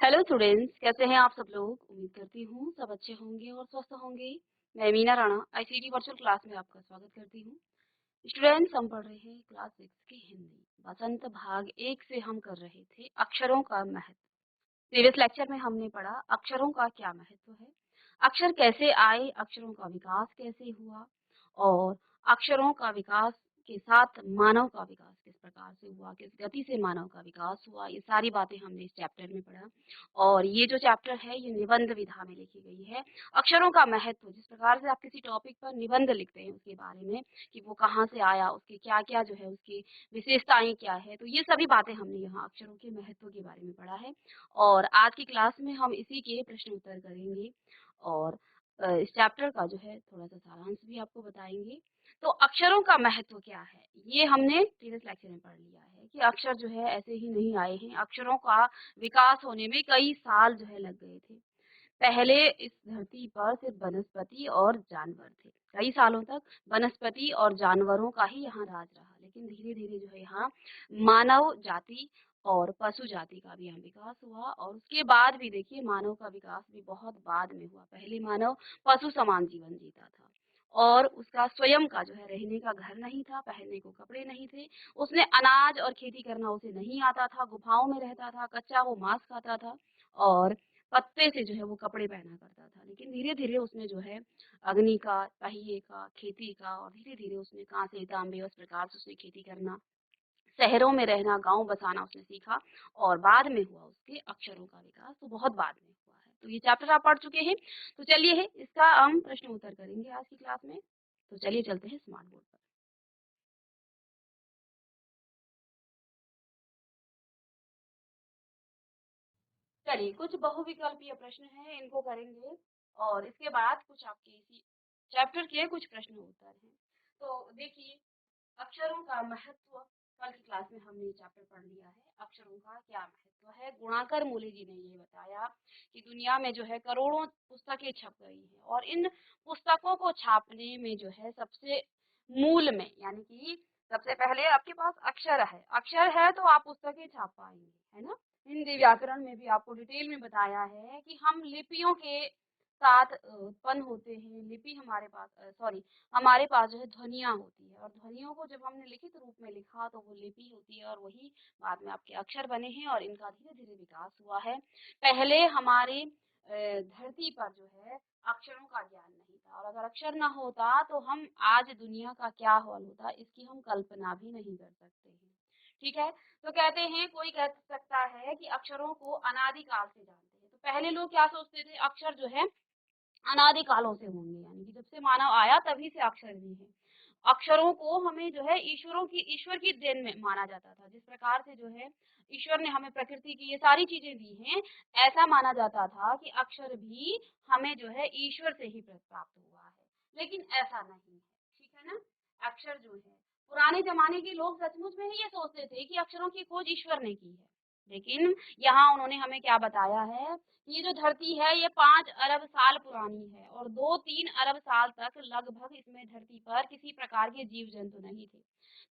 Hello students, कैसे हैं आप सब लोग। उम्मीद करती हूँ सब अच्छे होंगे और स्वस्थ होंगे। मैं Meena Rana ICT virtual class में आपका स्वागत करती हूँ। स्टूडेंट्स, हम पढ़ रहे हैं क्लास 6 की हिंदी बसंत भाग 1 से। हम कर रहे थे अक्षरों का महत्व। प्रीवियस लेक्चर में हमने पढ़ा अक्षरों का क्या महत्व है, अक्षर कैसे आए, अक्षरों का विकास कैसे हुआ, और अक्षरों का विकास के साथ मानव का विकास किस प्रकार से हुआ, किस गति से मानव का विकास हुआ। ये सारी बातें हमने इस चैप्टर में पढ़ा। और ये जो चैप्टर है ये निबंध विधा में लिखी गई है। अक्षरों का महत्व, जिस प्रकार से आप किसी टॉपिक पर निबंध लिखते हैं उसके बारे में कि वो कहाँ से आया, उसके क्या क्या जो है उसकी विशेषताएं क्या है, तो ये सभी बातें हमने यहाँ अक्षरों के महत्व के बारे में पढ़ा है। और आज की क्लास में हम इसी के प्रश्न उत्तर करेंगे और इस चैप्टर का जो है थोड़ा-सा सारांश भी आपको बताएँगे। तो अक्षरों का महत्व क्या है, ये हमने प्रीवियस लेक्चर में पढ़ लिया है कि अक्षर जो है ऐसे ही नहीं आए हैं। अक्षरों का विकास होने में कई साल जो है लग गए थे। पहले इस धरती पर सिर्फ वनस्पति और जानवर थे। कई सालों तक वनस्पति और जानवरों का ही यहाँ राज रहा, लेकिन धीरे-धीरे जो है यहाँ मानव जाति और पशु जाति का भी यहाँ विकास हुआ। और उसके बाद भी देखिए मानव का विकास भी बहुत बाद में हुआ। पहले मानव पशु समान जीवन जीता था और उसका स्वयं का जो है रहने का घर नहीं था, पहनने को कपड़े नहीं थे। उसने अनाज और खेती करना उसे नहीं आता था, गुफाओं में रहता था, कच्चा वो मांस खाता था और पत्ते से जो है वो कपड़े पहना करता था। लेकिन धीरे-धीरे उसने जो है अग्नि का, पहिए का, खेती का और धीरे-धीरे उसने काँसे, तांबे उस प्रकार से उसने खेती करना, शहरों में रहना, गाँव बसाना उसने सीखा और बाद में हुआ उसके अक्षरों का विकास, तो बहुत बाद में हुआ है। तो ये चैप्टर आप पढ़ चुके हैं, तो चलिए है इसका हम प्रश्न उत्तर करेंगे आज की क्लास में। तो चलिए चलते हैं स्मार्ट बोर्ड पर। चलिए कुछ बहुविकल्पीय प्रश्न हैं, इनको करेंगे और इसके बाद कुछ आपके इसी चैप्टर के कुछ प्रश्न उत्तर हैं। तो देखिए, अक्षरों का महत्व, कल की क्लास में हमने ये चैप्टर पढ़ लिया है। अक्षरों का क्या महत्व है, गुणाकर मूली जी ने ये बताया कि दुनिया में जो है करोड़ों पुस्तकें छप गई हैं और इन पुस्तकों को छापने में जो है सबसे मूल में, यानी कि सबसे पहले आपके पास अक्षर है तो आप पुस्तकें छाप पाएंगे, है ना। हिंदी व्याकरण में भी आपको डिटेल में बताया है कि हम लिपियों के साथ उत्पन्न होते हैं। लिपि हमारे पास सॉरी हमारे पास जो है ध्वनियाँ होती है और ध्वनियों को जब हमने लिखित रूप में लिखा तो वो लिपि होती है और वही बाद में आपके अक्षर बने हैं और इनका धीरे-धीरे विकास हुआ है। पहले हमारे धरती पर जो है अक्षरों का ज्ञान नहीं था और अगर अक्षर ना होता तो हम आज दुनिया का क्या हाल होता इसकी हम कल्पना भी नहीं कर सकते हैं। ठीक है? तो कहते हैं, कोई कह सकता है कि अक्षरों को अनादि काल से जानते हैं। तो पहले लोग क्या सोचते थे, अक्षर जो है अनादि कालों से होंगे, यानी कि जब से मानव आया तभी से अक्षर भी हैं। अक्षरों को हमें जो है ईश्वर की देन में माना जाता था। जिस प्रकार से जो है ईश्वर ने हमें प्रकृति की ये सारी चीज़ें दी हैं, ऐसा माना जाता था कि अक्षर भी हमें जो है ईश्वर से ही प्राप्त हुआ है। लेकिन ऐसा नहीं है, ठीक है ना? अक्षर जो है, पुराने ज़माने के लोग सचमुच में ही ये सोचते थे कि अक्षरों की खोज ईश्वर ने की है। लेकिन यहाँ उन्होंने हमें क्या बताया है, ये जो धरती है ये 5 अरब साल पुरानी है और 2-3 अरब साल तक लगभग इसमें धरती पर किसी प्रकार के जीव जंतु नहीं थे।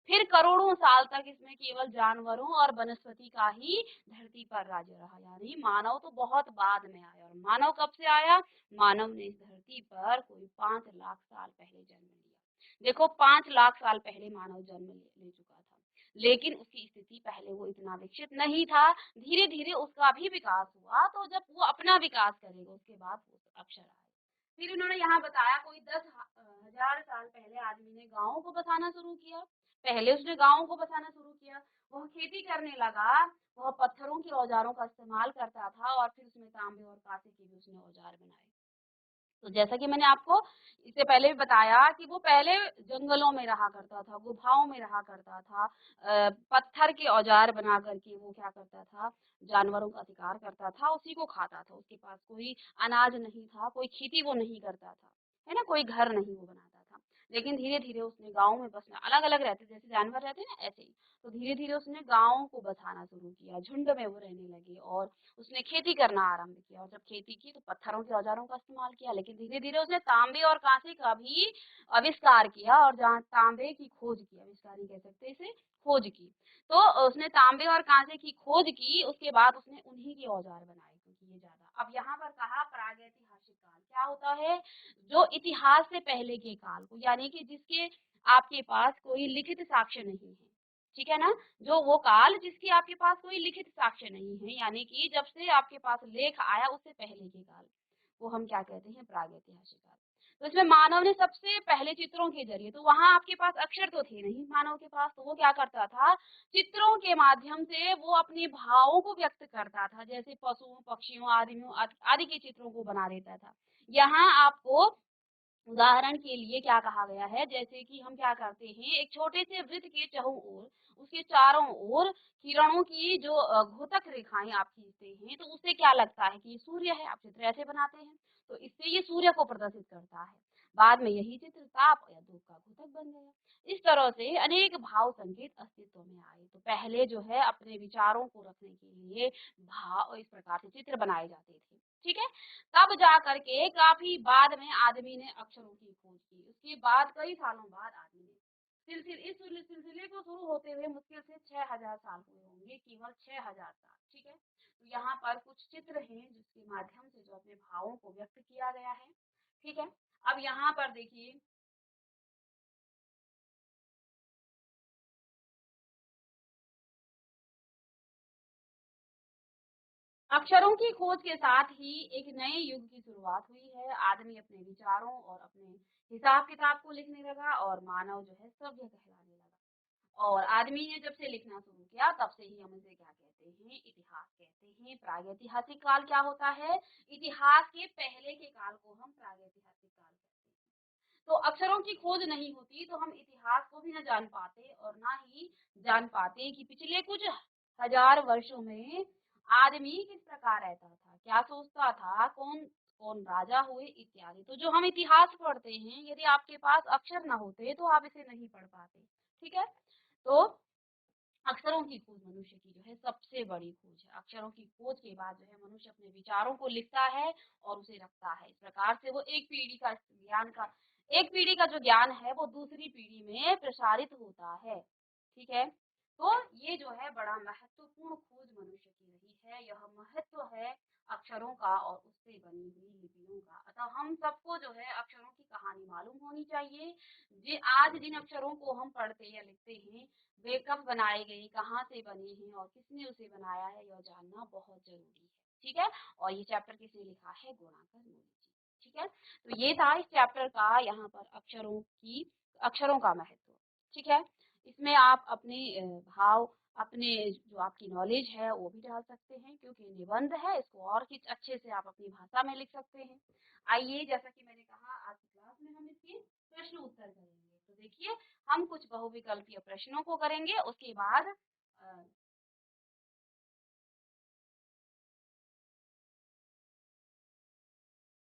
फिर करोड़ों साल तक इसमें केवल जानवरों और वनस्पति का ही धरती पर राज्य रहा, यानी मानव तो बहुत बाद में आया। और मानव कब से आया? मानव ने इस धरती पर कोई 5 लाख साल पहले जन्म लिया। देखो 5 लाख साल पहले मानव जन्म ले चुका था, लेकिन उसकी स्थिति पहले वो इतना विकसित नहीं था। धीरे-धीरे उसका भी विकास हुआ, तो जब वो अपना विकास करेगा उसके बाद वो अक्षर आए। फिर उन्होंने यहाँ बताया कोई 10,000 साल पहले आदमी ने गाँवों को बसाना शुरू किया। पहले उसने गाँवों को बसाना शुरू किया, वह खेती करने लगा, वह पत्थरों के औज़ारों का इस्तेमाल करता था और फिर उसमें तांबे और काँसे के भी उसने औज़ार बनाए। तो जैसा कि मैंने आपको इससे पहले भी बताया कि वो पहले जंगलों में रहा करता था, गुफाओं में रहा करता था, पत्थर के औजार बना करके वो क्या करता था, जानवरों का शिकार करता था, उसी को खाता था। उसके पास कोई अनाज नहीं था, कोई खेती वो नहीं करता था, है ना? कोई घर नहीं वो बनाता था। लेकिन धीरे-धीरे उसने गाँव में बसना, अलग-अलग रहते जैसे जानवर रहते हैं ना ऐसे ही। तो धीरे-धीरे उसने गाँव को बसाना शुरू किया, झुंड में वो रहने लगे और उसने खेती करना आरंभ किया और जब खेती की तो पत्थरों के औजारों का इस्तेमाल किया, लेकिन धीरे-धीरे उसने तांबे और काँसे का भी आविष्कार किया और जहाँ तांबे की खोज की, आविष्कार नहीं कह सकते इसे, खोज की। तो उसने तांबे और काँसे की खोज की, उसके बाद उसने उन्हीं के औजार बनाए। अब यहाँ पर कहा प्रागैतिहासिक काल क्या होता है? जो इतिहास से पहले के काल को, यानी कि जिसके आपके पास कोई लिखित साक्ष्य नहीं है, ठीक है ना? जो वो काल जिसकी आपके पास कोई लिखित साक्ष्य नहीं है, यानी कि जब से आपके पास लेख आया उससे पहले के काल, वो हम क्या कहते हैं? प्रागैतिहासिक काल। तो इसमें मानव ने सबसे पहले चित्रों के जरिए, तो वहाँ आपके पास अक्षर तो थे नहीं मानव के पास, तो वो क्या करता था? चित्रों के माध्यम से वो अपने भावों को व्यक्त करता था, जैसे पशुओं, पक्षियों, आदमियों आदि के चित्रों को बना देता था। यहाँ आपको उदाहरण के लिए क्या कहा गया है, जैसे कि हम क्या करते हैं, एक छोटे से वृत्त के चहुं ओर, उसके चारों ओर किरणों की जो घोतक रेखाएं आप खींचते हैं, तो उससे क्या लगता है कि ये सूर्य है। आप चित्र ऐसे बनाते हैं, तो इससे ये सूर्य को प्रदर्शित करता है। बाद में यही चित्र ताप या धूप का घोतक बन गया। इस तरह से अनेक भाव संकेत अस्तित्व में आए। तो पहले जो है अपने विचारों को रखने के लिए भाव इस प्रकार से चित्र बनाए जाते थे, ठीक है। तब जा करके काफी बाद में आदमी ने अक्षरों की खोज की। उसके बाद कई सालों बाद आदमी ने सिलसिले को शुरू होते हुए मुश्किल से 6000 साल हुए होंगे, केवल 6000 साल, ठीक है। तो यहाँ पर कुछ चित्र हैं जिसके माध्यम से जो अपने भावों को व्यक्त किया गया है, ठीक है। अब यहाँ पर देखिए, अक्षरों की खोज के साथ ही एक नए युग की शुरुआत हुई है। आदमी अपने विचारों और अपने हिसाब किताब को लिखने लगा और मानव जो है सभ्य कहलाने लगा। और आदमी ने जब से लिखना शुरू किया तब से ही हम इसे क्या कहते हैं? इतिहास कहते हैं। प्रागैतिहासिक काल क्या होता है? इतिहास के पहले के काल को हम प्रागैतिहासिक काल कहते हैं। तो अक्षरों की खोज नहीं होती तो हम इतिहास को भी न जान पाते और ना ही जान पाते कि पिछले कुछ हजार वर्षों में आदमी किस प्रकार रहता था, क्या सोचता था, कौन कौन राजा हुए इत्यादि। तो जो हम इतिहास पढ़ते हैं, यदि आपके पास अक्षर न होते तो आप इसे नहीं पढ़ पाते, ठीक है। तो अक्षरों की खोज मनुष्य की जो है सबसे बड़ी खोज है। अक्षरों की खोज के बाद जो है मनुष्य अपने विचारों को लिखता है और उसे रखता है। इस प्रकार से वो एक पीढ़ी का जो ज्ञान है वो दूसरी पीढ़ी में प्रसारित होता है, ठीक है। तो ये जो है बड़ा महत्वपूर्ण खोज मनुष्य की रही है। यह महत्व है अक्षरों का और उससे बनी हुई लिपियों का। अतः हम सबको जो है अक्षरों की कहानी मालूम होनी चाहिए। जी, आज जिन अक्षरों को हम पढ़ते या लिखते हैं वे कब बनाए गए, कहाँ से बने हैं और किसने उसे बनाया है, यह जानना बहुत ज़रूरी है, ठीक है? और ये चैप्टर किसने लिखा है? गुणाकर मोदी जी, ठीक है? तो ये था इस चैप्टर का यहाँ पर अक्षरों का महत्व, ठीक है? इसमें आप अपने भाव, अपने जो आपकी नॉलेज है वो भी डाल सकते हैं क्योंकि निबंध है, इसको और किस अच्छे से आप अपनी भाषा में लिख सकते हैं। आइए, जैसा कि मैंने कहा आज की क्लास में हम इसके प्रश्न उत्तर करेंगे। तो देखिए, हम कुछ बहुविकल्पीय प्रश्नों को करेंगे, उसके बाद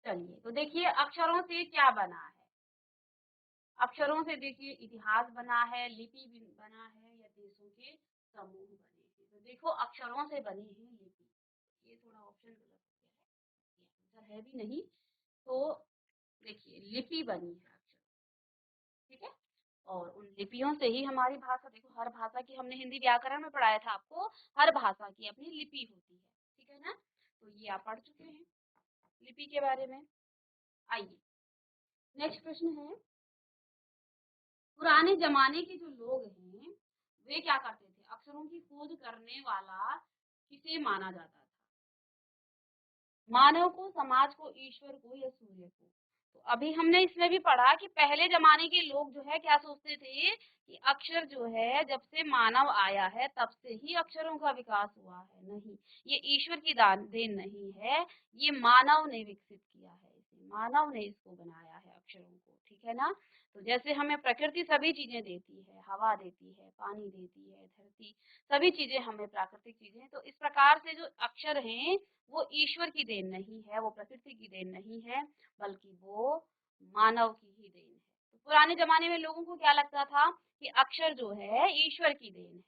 चलिए तो देखिए अक्षरों से क्या बना है। अक्षरों से देखिए इतिहास बना है, लिपि भी बना है या देशों के समूह बने हैं। तो देखो अक्षरों से बनी है लिपि, ये थोड़ा ऑप्शन गलत हो गया है, ये आंसर है भी नहीं। तो देखिए लिपि बनी है अक्षर, ठीक है। और उन लिपियों से ही हमारी भाषा, देखो हर भाषा की, हमने हिंदी व्याकरण में पढ़ाया था आपको, हर भाषा की अपनी लिपि होती है, ठीक है ना। तो ये आप पढ़ चुके हैं लिपि के बारे में। आइए, नेक्स्ट प्रश्न है, पुराने जमाने के जो लोग हैं वे क्या करते थे? अक्षरों की खोज करने वाला किसे माना जाता था? मानव को, समाज को, ईश्वर को या सूर्य को? तो अभी हमने इसमें भी पढ़ा कि पहले जमाने के लोग जो है क्या सोचते थे कि अक्षर जो है जब से मानव आया है तब से ही अक्षरों का विकास हुआ है। नहीं, ये ईश्वर की दान देन नहीं है, ये मानव ने विकसित किया है, इसे मानव ने इसको बनाया है अक्षरों को, ठीक है ना। तो जैसे हमें प्रकृति सभी चीजें देती है, हवा देती है, पानी देती है, धरती, सभी चीजें हमें प्राकृतिक चीजें, तो इस प्रकार से जो अक्षर हैं वो ईश्वर की देन नहीं है, वो प्रकृति की देन नहीं है, बल्कि वो मानव की ही देन है। तो पुराने जमाने में लोगों को क्या लगता था कि अक्षर जो है ईश्वर की देन है,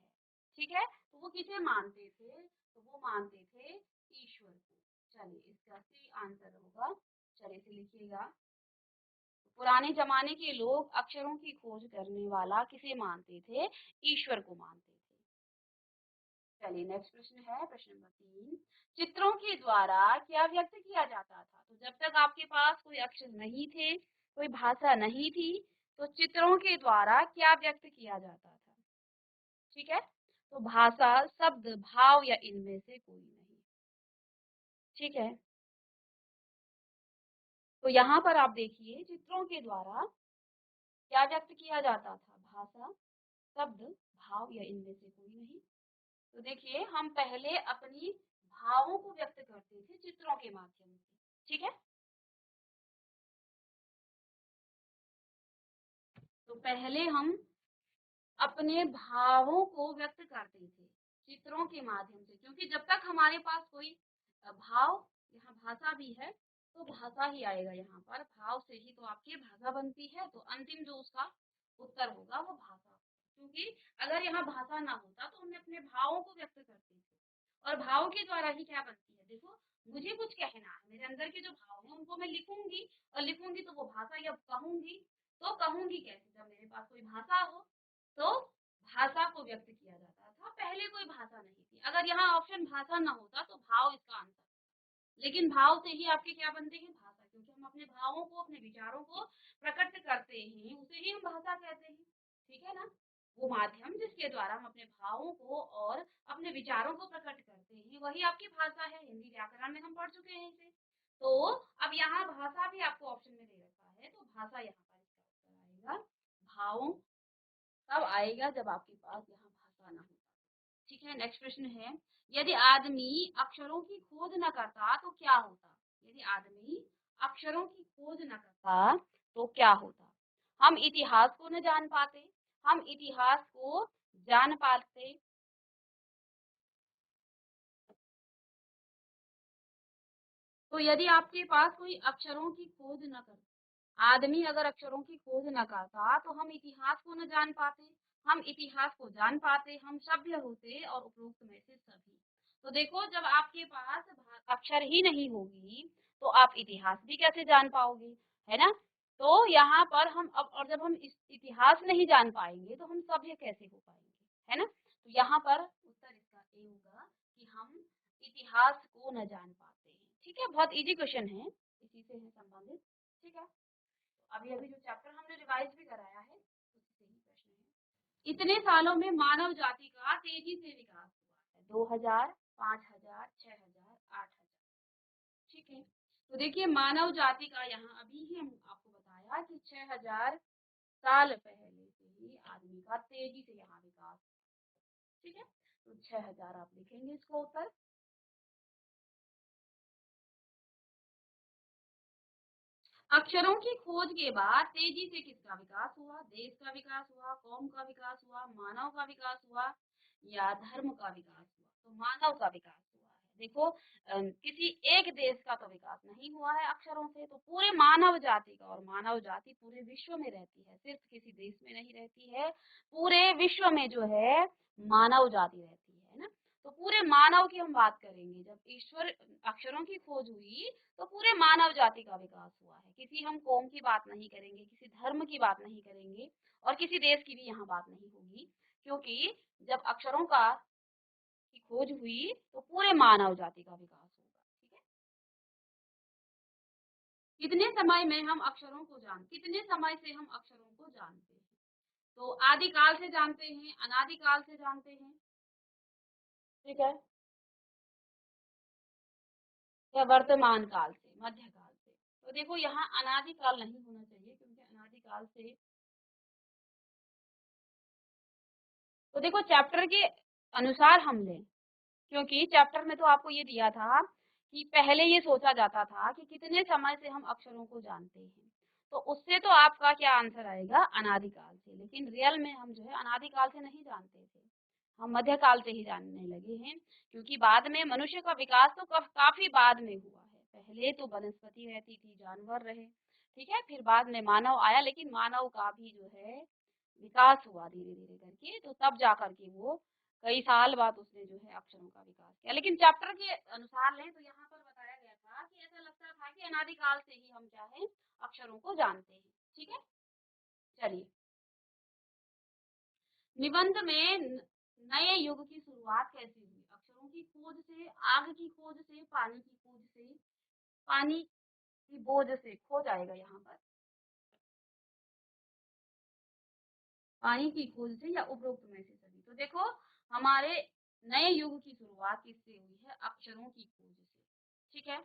ठीक है। तो वो किसे मानते थे? तो वो मानते थे ईश्वर को। चलिए, इसका सही आंसर होगा, चलिए इसे लिखिएगा। पुराने जमाने के लोग अक्षरों की खोज करने वाला किसे मानते थे? ईश्वर को मानते थे। चलिए नेक्स्ट प्रश्न है प्रश्न नंबर 3। चित्रों के द्वारा क्या व्यक्त किया जाता था? तो जब तक आपके पास कोई अक्षर नहीं थे, कोई भाषा नहीं थी, तो चित्रों के द्वारा क्या व्यक्त किया जाता था? ठीक है, तो भाषा, शब्द, भाव या इनमें से कोई नहीं। ठीक है, तो यहाँ पर आप देखिए चित्रों के द्वारा क्या व्यक्त किया जाता था? भाषा, शब्द, भाव या इनमें से कोई नहीं। तो देखिए हम पहले अपनी भावों को व्यक्त करते थे चित्रों के माध्यम से। ठीक है, तो पहले हम अपने भावों को व्यक्त करते थे चित्रों के माध्यम से, क्योंकि जब तक हमारे पास कोई भाव, यहाँ भाषा भी है तो भाषा ही आएगा। यहाँ पर भाव से ही तो आपकी भाषा बनती है, तो अंतिम जो उसका उत्तर होगा वो भाषा। क्योंकि अगर यहाँ भाषा ना होता तो हम अपने भावों को व्यक्त करते थे, और भाव के द्वारा ही क्या बनती है? देखो, मुझे कुछ कहना है, मेरे अंदर के जो भाव हैं उनको मैं लिखूंगी, और लिखूंगी तो वो भाषा या कहूंगी। तो कहूंगी कैसे? जब मेरे पास कोई भाषा हो। तो भाषा को व्यक्त किया जाता था, पहले कोई भाषा नहीं थी। अगर यहाँ ऑप्शन भाषा ना होता तो भाव इसका आंसर, लेकिन भाव से ही आपके क्या बनते हैं? भाषा, क्योंकि हम अपने भावों को, अपने विचारों को प्रकट करते हैं, उसे ही हम भाषा कहते हैं। ठीक है ना? वो माध्यम जिसके द्वारा हम अपने भावों को और अपने विचारों को प्रकट करते हैं, वही आपकी भाषा है। हिंदी व्याकरण में हम पढ़ चुके हैं इसे। तो अब यहाँ भाषा भी आपको ऑप्शन में दे रखा है, तो भाषा यहाँ पर इसका उत्तर आएगा। भावों तब आएगा जब आपके पास यहाँ भाषा ना हो। ठीक है, नेक्स्ट प्रश्न है, यदि आदमी अक्षरों की खोज न करता तो क्या होता? यदि आदमी अक्षरों की खोज न करता तो क्या होता? हम इतिहास को न जान पाते, हम इतिहास को जान पाते। तो यदि आपके पास कोई अक्षरों की खोज न करता, आदमी अगर अक्षरों की खोज न करता तो हम इतिहास को न जान पाते, हम इतिहास को जान पाते, हम सभ्य होते, और उपरोक्त में से सभी। तो देखो, जब आपके पास अक्षर ही नहीं होगी तो आप इतिहास भी कैसे जान पाओगे? है ना? तो यहाँ पर हम अब, और जब हम इस इतिहास नहीं जान पाएंगे तो हम सभ्य कैसे हो पाएंगे? है ना? तो यहाँ पर उत्तर इसका ए होगा कि हम इतिहास को न जान पाते हैं। ठीक है, बहुत इजी क्वेश्चन है, इसी से है संबंधित। ठीक है, अभी अभी जो चैप्टर हमने रिवाइज भी कराया है उसी से ही प्रश्न है। इतने सालों में मानव जाति का तेजी से विकास हुआ है। 2000, 5000, 6000, 8000। ठीक है, तो देखिए मानव जाति का यहाँ अभी ही हम आपको बताया कि 6000 साल पहले से ही आदमी का तेजी से यहाँ विकास। ठीक है, तो 6000 आप लिखेंगे इसको उत्तर। अक्षरों की खोज के बाद तेजी से किसका विकास हुआ? देश का विकास हुआ, कौम का विकास हुआ, मानव का विकास हुआ, या धर्म का विकास हुआ? तो मानव का विकास हुआ है। देखो, किसी एक देश का तो विकास नहीं हुआ है अक्षरों से, तो पूरे मानव जाति का, और मानव जाति पूरे विश्व में रहती है, सिर्फ किसी देश में नहीं रहती है, पूरे विश्व में जो है मानव जाति रहती है ना। तो पूरे मानव की हम बात करेंगे, जब ईश्वर अक्षरों की खोज हुई तो पूरे मानव जाति का विकास हुआ है। किसी हम कौम की बात नहीं करेंगे, किसी धर्म की बात नहीं करेंगे, और किसी देश की भी यहाँ बात नहीं होगी, क्योंकि जब अक्षरों का की खोज हुई तो पूरे मानव जाति का विकास होगा। ठीक है, कितने समय में हम अक्षरों को कितने समय से हम अक्षरों को जानते हैं? तो आदिकाल से जानते हैं, अनादिकाल से जानते हैं। ठीक है, या वर्तमान काल से, मध्यकाल से? तो देखो यहाँ अनादिकाल नहीं होना चाहिए, क्योंकि अनादिकाल से, तो देखो चैप्टर के अनुसार हम लें, क्योंकि चैप्टर में तो आपको ये दिया था कि पहले ये सोचा जाता था कि कितने समय से हम अक्षरों को जानते हैं, तो उससे तो आपका क्या आंसर आएगा? अनादिकाल से। लेकिन रियल में हम जो है अनादिकाल से नहीं जानते थे, हम मध्यकाल से ही जानने लगे हैं, क्योंकि बाद में मनुष्य का विकास तो काफी बाद में हुआ है। पहले तो वनस्पति रहती थी, जानवर रहे, ठीक है, फिर बाद में मानव आया, लेकिन मानव का भी जो है विकास हुआ धीरे धीरे करके, तो तब जा करके वो कई साल बाद उसने जो है अक्षरों का विकास किया। लेकिन चैप्टर के अनुसार लें तो यहाँ पर बताया गया था कि ऐसा लगता था कि अनादिकाल से ही हम क्या है अक्षरों को जानते हैं। ठीक है, चलिए निबंध में नए युग की शुरुआत कैसे हुई? अक्षरों की खोज से, आग की खोज से, पानी की खोज से, पानी की बोझ से, खोज आएगा यहाँ पर, पानी की खोज से या उपरोक्त में से सभी। तो देखो, हमारे नए युग की शुरुआत किससे हुई है? अक्षरों की खोज से। ठीक है,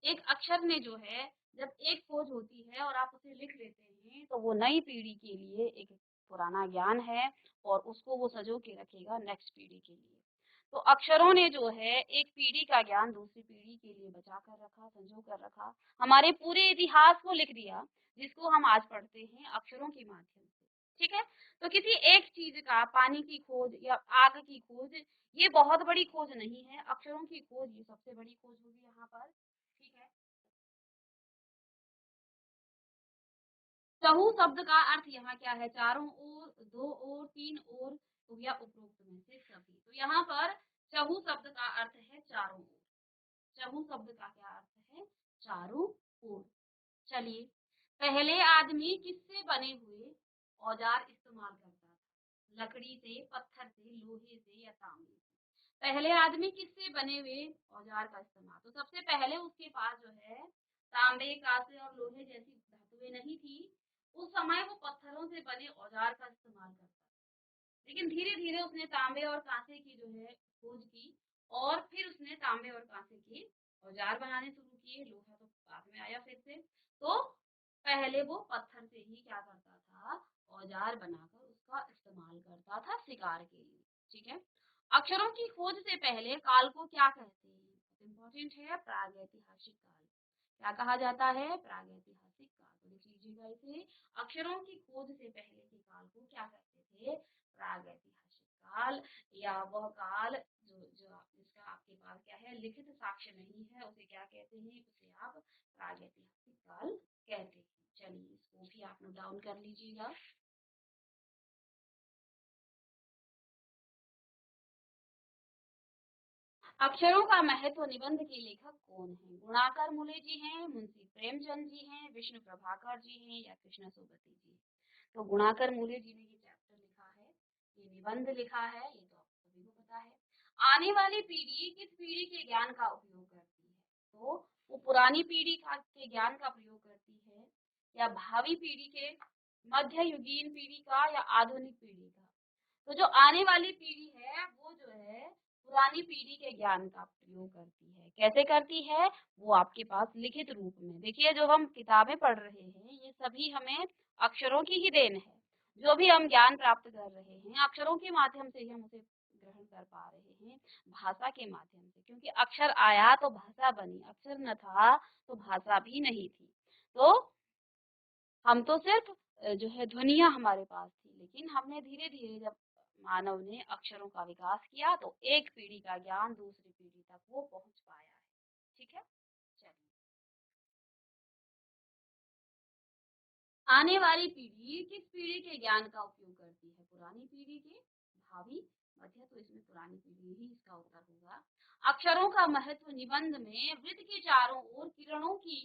एक अक्षर ने जो है, जब एक खोज होती है और आप उसे लिख लेते हैं तो वो नई पीढ़ी के लिए एक पुराना ज्ञान है और उसको वो सजो के रखेगा नेक्स्ट पीढ़ी के लिए। तो अक्षरों ने जो है एक पीढ़ी का ज्ञान दूसरी पीढ़ी के लिए बचा कर रखा, संजो कर रखा, हमारे पूरे इतिहास को लिख दिया, जिसको हम आज पढ़ते हैं अक्षरों के माध्यम से। ठीक है, तो किसी एक चीज का, पानी की खोज या आग की खोज, ये बहुत बड़ी खोज नहीं है, अक्षरों की खोज ये सबसे बड़ी खोज होगी यहाँ पर। ठीक है, चहु शब्द का अर्थ यहाँ क्या है? चारों ओर, दो ओर, तीन ओर या उपरोक्त में से सभी। तो यहाँ पर चहु शब्द का अर्थ है चारों ओर। चहु शब्द का क्या अर्थ है? चारों ओर। चलिए, पहले आदमी किससे बने हुए औजार इस्तेमाल करता था? लकड़ी से, पत्थर से, लोहे से या तांबे से? पहले आदमी किससे बने हुए औजार का इस्तेमाल? तो सबसे पहले उसके पास जो है तांबे, कांसे और लोहे जैसी धातुएं नहीं थी। उस समय वो पत्थरों से बने औजार का इस्तेमाल करता था। लेकिन धीरे धीरे उसने तांबे और कांसे की जो है खोज की और फिर उसने तांबे और कांसे के औजार बनाने शुरू किए। लोहा तो बाद में आया फिर से। तो पहले वो पत्थर से ही क्या करता था? औजार बनाकर उसका इस्तेमाल करता था शिकार के लिए। ठीक है, अक्षरों की खोज से पहले काल को क्या कहते हैं? इम्पोर्टेंट है, प्रागैतिहासिक काल। क्या कहा जाता है? प्रागैतिहासिक काल। तो लिख लीजिएगा इसे, अक्षरों की खोज से पहले के काल को क्या कहते थे? प्रागैतिहासिक काल। या वह काल जो जो जिसका आपके पास क्या है, लिखित साक्ष्य नहीं है, उसे क्या कहते हैं? उसे आप प्रागैतिहासिक काल कहते हैं। चलिए, इसको भी आप नोट डाउन कर लीजिएगा। अक्षरों का महत्व निबंध के लेखक कौन है? गुणाकर मूले जी हैं, मुंशी प्रेमचंद जी हैं, विष्णु प्रभाकर जी हैं या कृष्ण सोबती जी? तो गुणाकर मूले जी ने ये चैप्टर लिखा है, ये निबंध लिखा है, ये तो आप सभी को पता है। आने वाली पीढ़ी किस पीढ़ी के ज्ञान का उपयोग करती है? तो वो पुरानी पीढ़ी का के ज्ञान का प्रयोग करती है या भावी पीढ़ी के, मध्ययुगीन पीढ़ी का या आधुनिक पीढ़ी का? तो जो आने वाली पीढ़ी है वो जो है पुरानी पीढ़ी के ज्ञान का प्रयोग करती है। कैसे करती है? वो आपके पास लिखित रूप में। देखिए, जो हम किताबें पढ़ रहे हैं ये सभी हमें अक्षरों की ही देन है। जो भी हम ज्ञान प्राप्त कर रहे हैं अक्षरों के माध्यम से ही हम उसे ग्रहण कर पा रहे हैं, भाषा के माध्यम से। क्योंकि अक्षर आया तो भाषा बनी, अक्षर न था तो भाषा भी नहीं थी। तो हम तो सिर्फ जो है ध्वनियाँ हमारे पास थी, लेकिन हमने धीरे-धीरे जब मानव ने अक्षरों का विकास किया तो एक पीढ़ी का ज्ञान दूसरी पीढ़ी तक वो पहुँच पाया है। ठीक है? चलिए। आने वाली पीढ़ी किस पीढ़ी के ज्ञान का उपयोग करती है? पुरानी पीढ़ी के, भावी, मध्य? तो इसमें पुरानी पीढ़ी ही इसका उत्तर होगा। अक्षरों का महत्व निबंध में वृत्त के चारों ओर किरणों की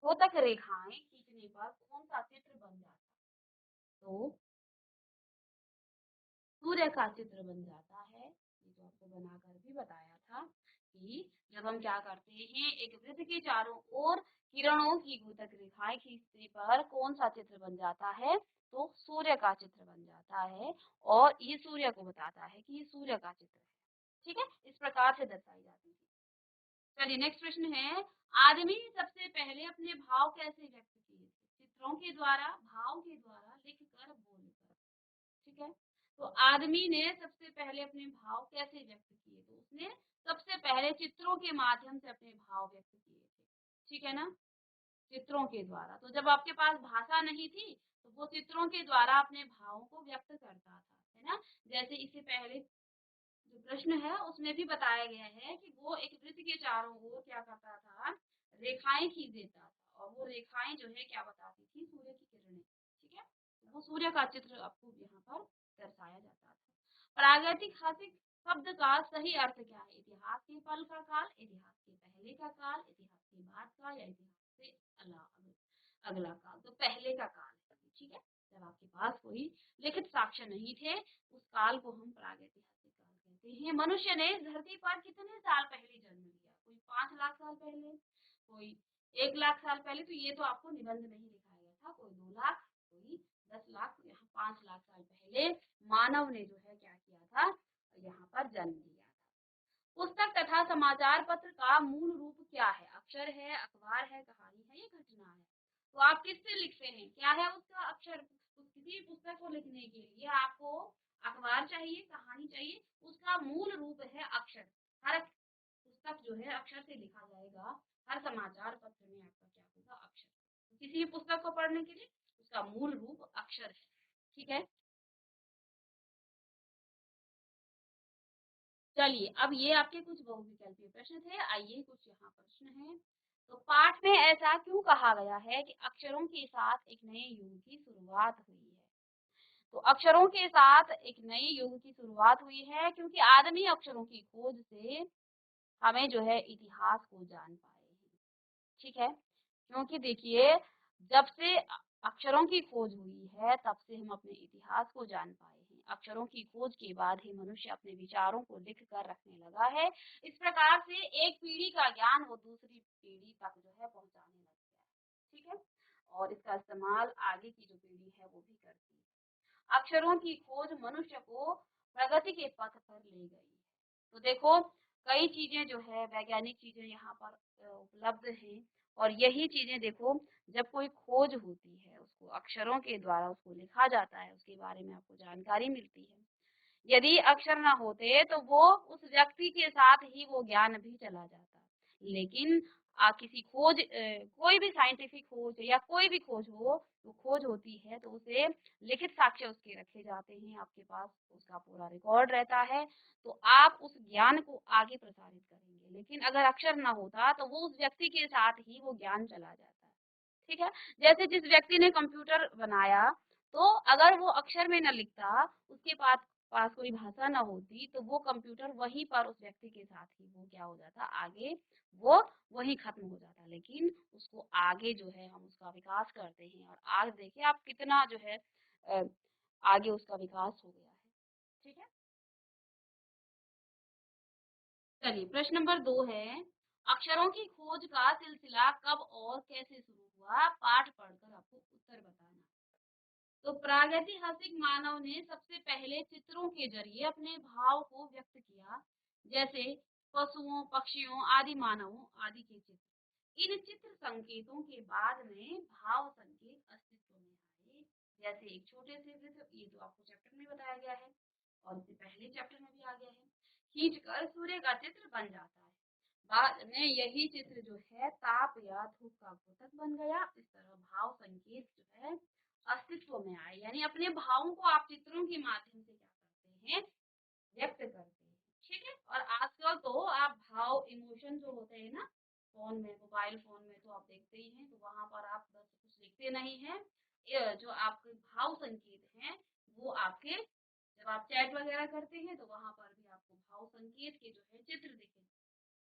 द्योतक रेखाएँ खींचने पर कौन-सा चित्र बन जाता है? तो सूर्य का चित्र बन जाता है। ये तो आपको बनाकर भी बताया था कि जब हम क्या करते हैं, एक वृत्त के चारों ओर किरणों की द्योतक रेखाएं खींचने पर कौन सा चित्र बन जाता है? तो सूर्य का चित्र बन जाता है और ये सूर्य को बताता है कि ये सूर्य का चित्र है। ठीक है, इस प्रकार से दर्शाई जाती है। चलिए, नेक्स्ट प्रश्न है, आदमी ने सबसे पहले अपने भाव कैसे व्यक्त किए थे? चित्रों के द्वारा, भाव के द्वारा, लिख कर, बोलकर? ठीक है, तो आदमी ने सबसे पहले अपने भाव कैसे व्यक्त किए? तो उसने सबसे पहले चित्रों के माध्यम से अपने भाव व्यक्त किए थे। ठीक है ना, चित्रों के द्वारा। तो जब आपके पास भाषा नहीं थी तो वो चित्रों के द्वारा अपने भावों को व्यक्त करता था, है ना? जैसे इससे पहले जो प्रश्न है उसमें भी बताया गया है कि वो एक वृत्त के चारों ओर क्या करता था? रेखाएं खींच देता था और वो रेखाएं जो है क्या बताती थी? सूर्य की किरणें। ठीक है, वो सूर्य का चित्र आपको यहाँ पर दर्शाया जाता था। प्रागैतिहासिक शब्द का सही अर्थ क्या है? इतिहास के पल का काल, इतिहास के पहले का काल, इतिहास के बाद का या इतिहास से अगला काल? तो पहले का काल है। ठीक है, जब आपके पास कोई लिखित साक्ष्य नहीं थे, उस काल को हम प्रागैतिहासिक काल कहते हैं। मनुष्य ने धरती पर कितने साल पहले जन्म लिया? कोई 5 लाख साल पहले, कोई 1 लाख साल पहले। तो ये तो आपको निबंध में ही लिखा गया था। कोई 2 लाख, कोई 10 लाख, यहाँ 5 लाख साल पहले मानव ने जो है क्या किया था, यहाँ पर जन्म लिया था। पुस्तक तथा समाचार पत्र का मूल रूप क्या है? अक्षर है, अखबार है, कहानी है, या घटना है? तो आप किससे लिखते हैं? क्या है उसका अक्षर? किसी पुस्तक को लिखने के लिए आपको अखबार चाहिए, कहानी चाहिए, उसका मूल रूप है अक्षर। हर पुस्तक जो है अक्षर से लिखा जाएगा। हर समाचार पत्र में आपका क्या होगा? अक्षर। तो किसी भी पुस्तक को पढ़ने के लिए उसका मूल रूप अक्षर है। ठीक है, चलिए अब ये आपके कुछ बहुविकल्पीय प्रश्न थे। आइए कुछ यहाँ प्रश्न हैं। तो पाठ में ऐसा क्यों कहा गया है कि अक्षरों के साथ एक नए युग की शुरुआत हुई है? तो अक्षरों के साथ एक नए युग की शुरुआत हुई है क्योंकि आदमी अक्षरों की खोज से हमें जो है इतिहास को जान पाए हैं। ठीक है, क्योंकि देखिए जब से अक्षरों की खोज हुई है तब से हम अपने इतिहास को जान पाए हैं। अक्षरों की खोज के बाद ही मनुष्य अपने विचारों को लिख कर रखने लगा है। इस प्रकार से एक पीढ़ी का ज्ञान वो दूसरी पीढ़ी तक जो है पहुंचाने लग गया है। ठीक है, और इसका इस्तेमाल आगे की जो पीढ़ी है वो भी करती है। अक्षरों की खोज मनुष्य को प्रगति के पथ पर ले गई है। तो देखो कई चीजें जो है वैज्ञानिक चीजें यहाँ पर उपलब्ध हैं, और यही चीजें देखो जब कोई खोज होती है उसको अक्षरों के द्वारा उसको लिखा जाता है, उसके बारे में आपको जानकारी मिलती है। यदि अक्षर ना होते तो वो उस व्यक्ति के साथ ही वो ज्ञान भी चला जाता। लेकिन किसी खोज कोई भी साइंटिफिक खोज या कोई भी खोज हो, वो खोज होती है तो उसे लिखित साक्ष्य उसके रखे जाते हैं, आपके पास उसका पूरा रिकॉर्ड रहता है, तो आप उस ज्ञान को आगे प्रसारित करेंगे। लेकिन अगर अक्षर ना होता तो वो उस व्यक्ति के साथ ही वो ज्ञान चला जाता है। ठीक है, जैसे जिस व्यक्ति ने कंप्यूटर बनाया, तो अगर वो अक्षर में न लिखता, उसके पास पास कोई भाषा ना होती, तो वो कंप्यूटर वहीं पर उस व्यक्ति के साथ ही वो क्या हो जाता, आगे वो वहीं खत्म हो जाता। लेकिन उसको आगे जो है हम उसका विकास करते हैं, और आज देखिए आप कितना जो है अ, आगे उसका विकास हो गया है। ठीक है, चलिए प्रश्न नंबर 2 है, अक्षरों की खोज का सिलसिला कब और कैसे शुरू हुआ? पाठ पढ़कर आपको उत्तर बताना। तो प्रागैतिहासिक मानव ने सबसे पहले चित्रों के जरिए अपने भाव को व्यक्त किया, जैसे पशुओं, पक्षियों आदि मानवों आदि के चित्र। इन चित्र संकेतों के बाद में भाव संकेत अस्तित्व में आए। जैसे एक छोटे से चित्र, ये तो आपको चैप्टर में बताया गया है और इससे पहले चैप्टर में भी आ गया है, खींचकर सूर्य का चित्र बन जाता है। बाद में यही चित्र जो है ताप या धूप का द्योतक बन गया। इस तरह भाव संकेत जो है अस्तित्व में आए, यानी अपने भावों को आप चित्रों के माध्यम से क्या करते हैं, व्यक्त करते हैं। ठीक है, और आजकल तो आप भाव इमोशन जो होते हैं ना, फोन में, मोबाइल फोन में तो आप देखते ही हैं, तो वहां पर आप बस कुछ लिखते नहीं हैं, ये जो आपके भाव संकेत हैं वो आपके, जब आप चैट वगैरह करते हैं तो वहां पर भी आपको भाव संकेत के जो है चित्र दिखे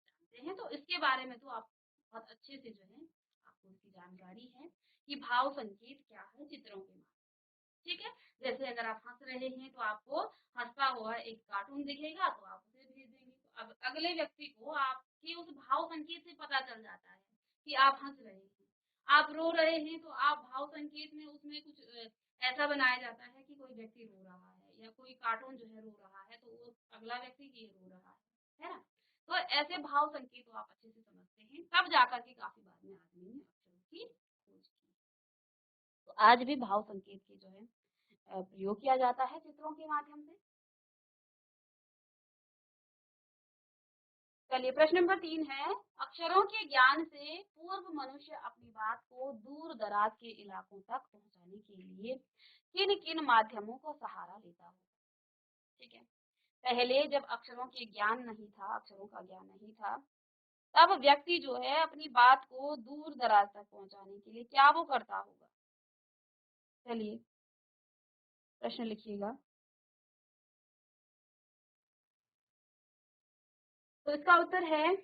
जानते हैं। तो इसके बारे में तो आप बहुत अच्छे से जो है आपको इसकी जानकारी है कि भाव संकेत क्या है चित्रों के माध्यम। ठीक है, जैसे अगर आप हंस रहे हैं तो आपको हंसता हुआ एक कार्टून दिखेगा तो आप उसे भेज देंगे, तो अब अगले व्यक्ति को आपके उस भाव संकेत से पता चल जाता है कि आप हंस रहे हैं। आप रो रहे हैं तो आप भाव संकेत में उसमें कुछ ऐसा बनाया जाता है कि कोई व्यक्ति रो रहा है, या कोई कार्टून जो है रो रहा है तो वो अगला व्यक्ति ये रो रहा है ना। तो ऐसे भाव संकेत को आप अच्छे से समझते हैं, तब जाकर के काफी बाद में आदमी ने अक्षरों की खोज की। तो आज भी भाव संकेत की जो है प्रयोग किया जाता है चित्रों के माध्यम से। चलिए प्रश्न नंबर 3 है, अक्षरों के ज्ञान से पूर्व मनुष्य अपनी बात को दूर दराज के इलाकों तक पहुंचाने के लिए किन किन माध्यमों का सहारा लेता होगा? ठीक है, पहले जब अक्षरों के ज्ञान नहीं था, अक्षरों का ज्ञान नहीं था, तब व्यक्ति जो है अपनी बात को दूर दराज तक पहुंचाने के लिए क्या वो करता होगा? चलिए प्रश्न लिखिएगा। तो इसका उत्तर है,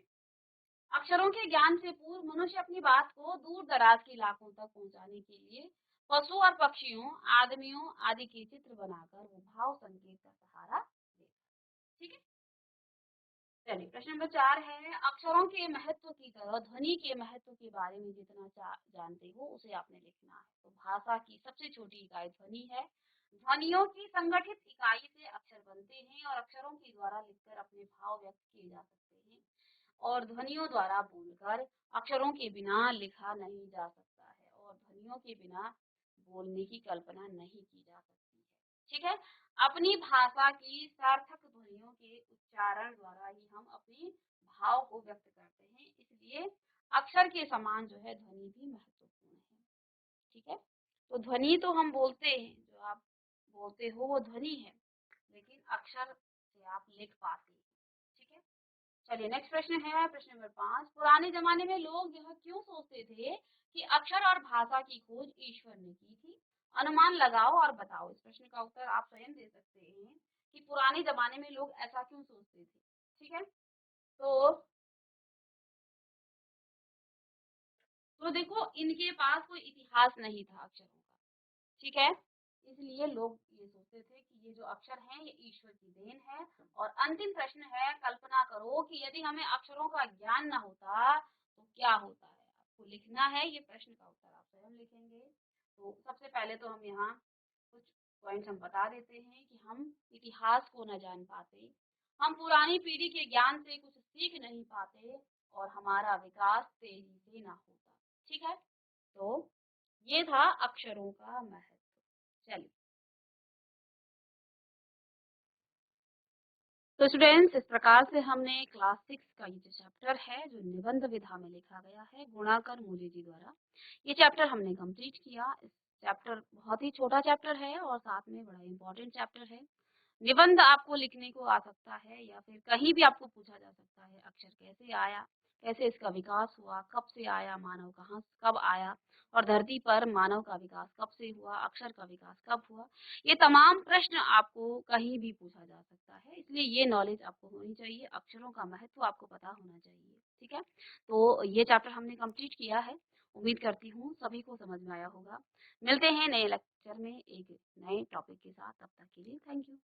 अक्षरों के ज्ञान से पूर्व मनुष्य अपनी बात को दूर दराज के इलाकों तक पहुंचाने के लिए पशु और पक्षियों, आदमियों आदि के चित्र बनाकर वो भाव संकेत का सहारा ले। ठीक है। चलिए प्रश्न नंबर 4 है, अक्षरों के महत्व की तरह ध्वनि के महत्व के बारे में जितना जानते हो उसे आपने लिखना है। तो भाषा की सबसे छोटी इकाई ध्वनि है। ध्वनियों की संगठित इकाई से अक्षर बनते हैं और अक्षरों के द्वारा लिखकर अपने भाव व्यक्त किए जा सकते हैं। और ध्वनियों द्वारा बोलकर अक्षरों के बिना लिखा नहीं जा सकता है और ध्वनियों के बिना बोलने की कल्पना नहीं की जा सकती है। ठीक है। अपनी भाषा की सार्थक ध्वनियों के उच्चारण द्वारा ही हम अपने भाव को व्यक्त करते हैं, इसलिए अक्षर के समान जो है ध्वनि भी महत्वपूर्ण है। ठीक है। तो ध्वनि तो हम बोलते हैं, जो आप बोलते हो वो ध्वनि है, लेकिन अक्षर से आप लिख पाते हैं। ठीक है। चलिए नेक्स्ट प्रश्न है प्रश्न नंबर 5, पुराने जमाने में लोग यह क्यों सोचते थे कि अक्षर और भाषा की खोज ईश्वर ने की थी? अनुमान लगाओ और बताओ। इस प्रश्न का उत्तर आप स्वयं दे सकते हैं कि पुराने जमाने में लोग ऐसा क्यों सोचते थे। ठीक है। तो देखो इनके पास कोई इतिहास नहीं था अक्षरों का। ठीक है। इसलिए लोग ये सोचते थे कि ये जो अक्षर हैं ये ईश्वर की देन है। और अंतिम प्रश्न है, कल्पना करो कि यदि हमें अक्षरों का ज्ञान ना होता तो क्या होता है। आपको लिखना है, ये प्रश्न का उत्तर आप स्वयं लिखेंगे। तो सबसे पहले तो हम यहाँ कुछ पॉइंट्स हम बता देते हैं कि हम इतिहास को न जान पाते, हम पुरानी पीढ़ी के ज्ञान से कुछ सीख नहीं पाते और हमारा विकास तेजी से ना होता। ठीक है। तो ये था अक्षरों का महत्व। चलिए, तो स्टूडेंट्स इस प्रकार से हमने क्लास 6 का ये जो चैप्टर है जो निबंध विधा में लिखा गया है गुणाकर मूल्य जी द्वारा, ये चैप्टर हमने कंप्लीट किया। इस चैप्टर बहुत ही छोटा चैप्टर है और साथ में बड़ा इम्पोर्टेंट चैप्टर है। निबंध आपको लिखने को आ सकता है या फिर कहीं भी आपको पूछा जा सकता है अक्षर कैसे आया, कैसे इसका विकास हुआ, कब से आया, मानव कहाँ कब आया और धरती पर मानव का विकास कब से हुआ, अक्षर का विकास कब हुआ। ये तमाम प्रश्न आपको कहीं भी पूछा जा सकता है, इसलिए ये नॉलेज आपको होनी चाहिए, अक्षरों का महत्व आपको पता होना चाहिए। ठीक है। तो ये चैप्टर हमने कंप्लीट किया है। उम्मीद करती हूँ सभी को समझ में आया होगा। मिलते हैं नए लेक्चर में एक नए टॉपिक के साथ, तब तक के लिए थैंक यू।